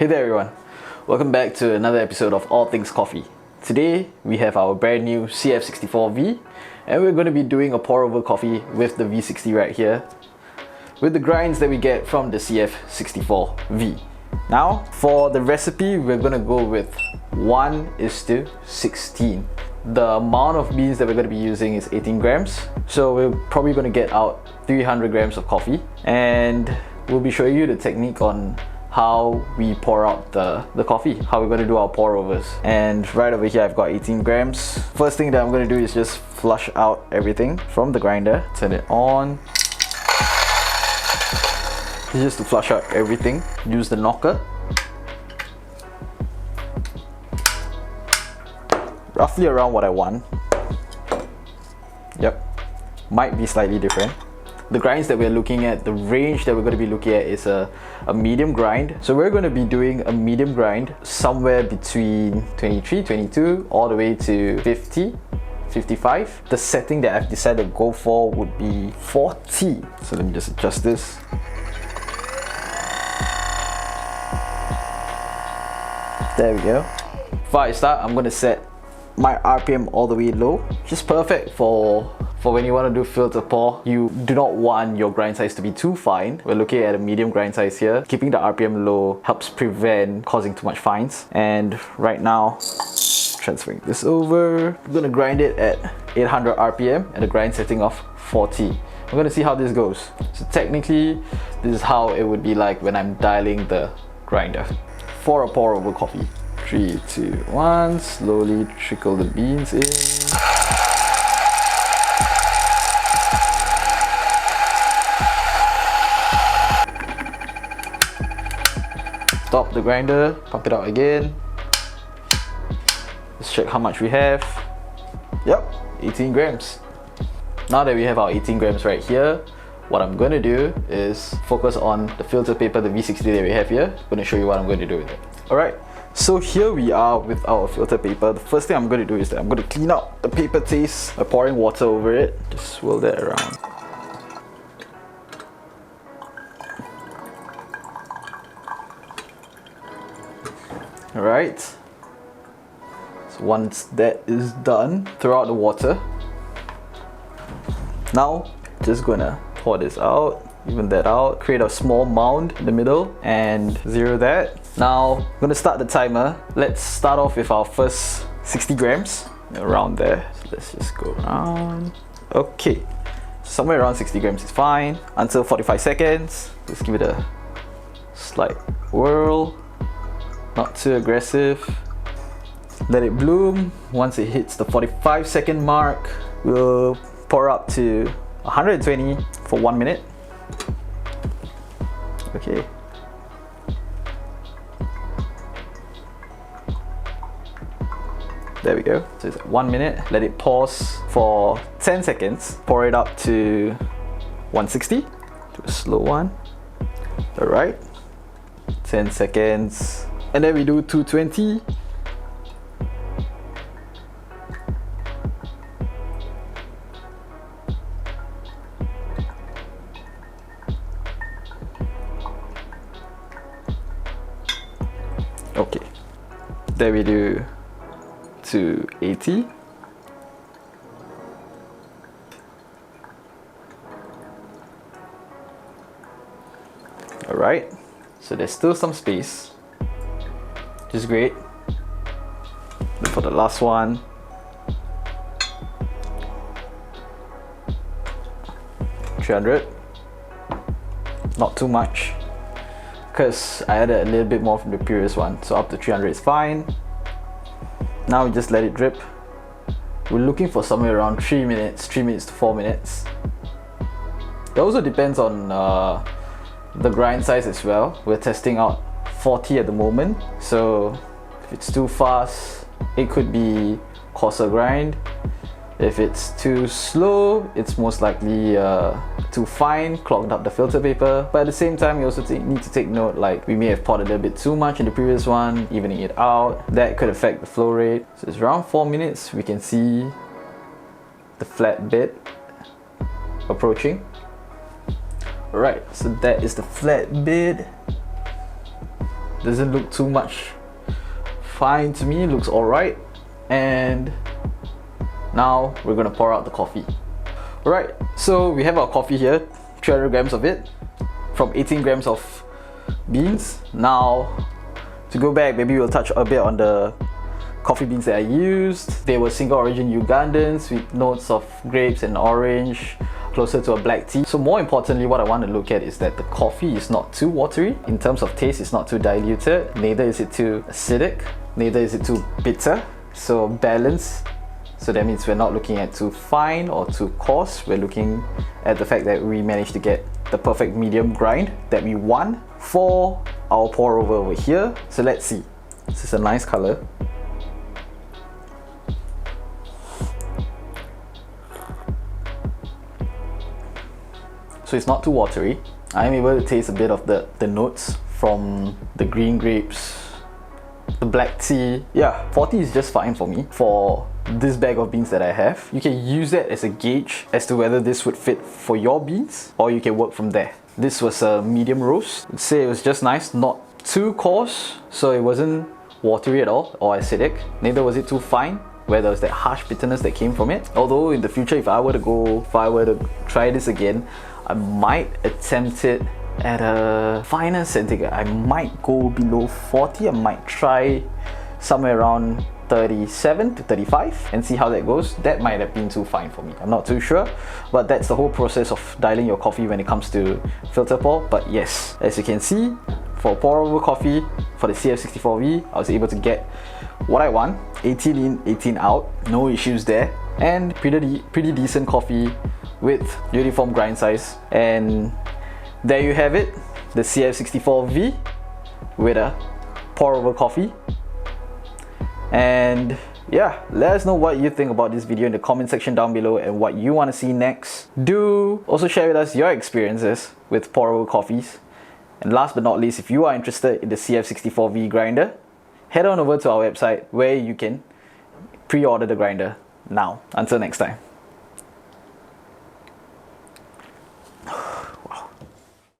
Hey there everyone, welcome back to another episode of All Things Coffee. Today we have our brand new CF64V and we're going to be doing a pour over coffee with the V60 right here with the grinds that we get from the CF64V. Now for the recipe we're going to go with 1:16. The amount of beans that we're going to be using is 18 grams, so we're probably going to get out 300 grams of coffee, and we'll be showing you the technique on how we pour out the coffee, how we're going to do our pour overs. And right over here I've got 18 grams. First thing that I'm going to do is just flush out everything from the grinder. Turn it on. Just to flush out everything, use the knocker. Roughly around what I want. Yep, might be slightly different. The grinds that we're looking at, the range that we're going to be looking at is a medium grind. So we're going to be doing a medium grind somewhere between 23, 22 all the way to 50, 55. The setting that I've decided to go for would be 40. So let me just adjust this. There we go. Before I start, I'm going to set my RPM all the way low, which is perfect for when you want to do filter pour. You do not want your grind size to be too fine. We're looking at a medium grind size here. Keeping the RPM low helps prevent causing too much fines. And right now, transferring this over, I'm going to grind it at 800 RPM and a grind setting of 40. We're going to see how this goes. So technically, this is how it would be like when I'm dialing the grinder for a pour over coffee. 3, 2, 1, slowly trickle the beans in. Stop the grinder, pump it out again. Let's check how much we have. Yep, 18 grams. Now that we have our 18 grams right here, what I'm going to do is focus on the filter paper, the V60 that we have here. I'm going to show you what I'm going to do with it. Alright, so here we are with our filter paper. The first thing I'm going to do is that I'm going to clean out the paper taste by pouring water over it. Just swirl that around. Alright, so once that is done, throw out the water. Now, just gonna pour this out, even that out, create a small mound in the middle and zero that. Now, I'm gonna start the timer. Let's start off with our first 60 grams, around there. So let's just go around. Okay, somewhere around 60 grams is fine. Until 45 seconds, just give it a slight whirl. Not too aggressive. Let it bloom. Once it hits the 45-second mark, we'll pour up to 120 for 1 minute. Okay. There we go. So it's 1 minute. Let it pause for 10 seconds. Pour it up to 160. Do a slow one. Alright. 10 seconds. And then we do 220. Okay. Then we do 280. Alright. So there's still some space. Which is great. Then for the last one, $300. Not too much, because I added a little bit more from the previous one, so up to 300 is fine. Now we just let it drip. We're looking for somewhere around 3 minutes to 4 minutes. It also depends on the grind size as well. We're testing out 40 at the moment, so if it's too fast, it could be coarser grind. If it's too slow, it's most likely too fine, clogged up the filter paper. But at the same time, you also need to take note, like we may have poured a little bit too much in the previous one, evening it out. That could affect the flow rate. So it's around 4 minutes. We can see the flat bed approaching. Alright, so that is the flat bed. doesn't look too much fine to me, looks alright. And now we're gonna pour out the coffee. Alright, so we have our coffee here, 300 grams of it from 18 grams of beans. Now to go back, maybe we'll touch a bit on the coffee beans that I used. They were single origin Ugandans with notes of grapes and orange, closer to a black tea. So more importantly, what I want to look at is that the coffee is not too watery. In terms of taste, it's not too diluted, neither is it too acidic, neither is it too bitter. So balance. So that means we're not looking at too fine or too coarse. We're looking at the fact that we managed to get the perfect medium grind that we want for our pour over here. So let's see. This is a nice color. So it's not too watery. I'm able to taste a bit of the notes from the green grapes, the black tea. Yeah, 40 is just fine for me for this bag of beans that I have. You can use that as a gauge as to whether this would fit for your beans, or you can work from there. This was a medium roast. I'd say it was just nice, not too coarse, so it wasn't watery at all or acidic. Neither was it too fine, where there was that harsh bitterness that came from it. Although in the future, if I were to try this again, I might attempt it at a finer setting. I might go below 40. I might try somewhere around 37 to 35 and see how that goes. That might have been too fine for me. I'm not too sure, but that's the whole process of dialing your coffee when it comes to filter pour. But yes, as you can see, for pour over coffee for the CF64V, I was able to get what I want, 18 in, 18 out, no issues there, and pretty decent coffee with uniform grind size. And there you have it, the CF64V with a pour over coffee. And yeah, let us know what you think about this video in the comment section down below and what you want to see next. Do also share with us your experiences with pour over coffees. And last but not least, if you are interested in the CF64V grinder, head on over to our website where you can pre-order the grinder now. Until next time.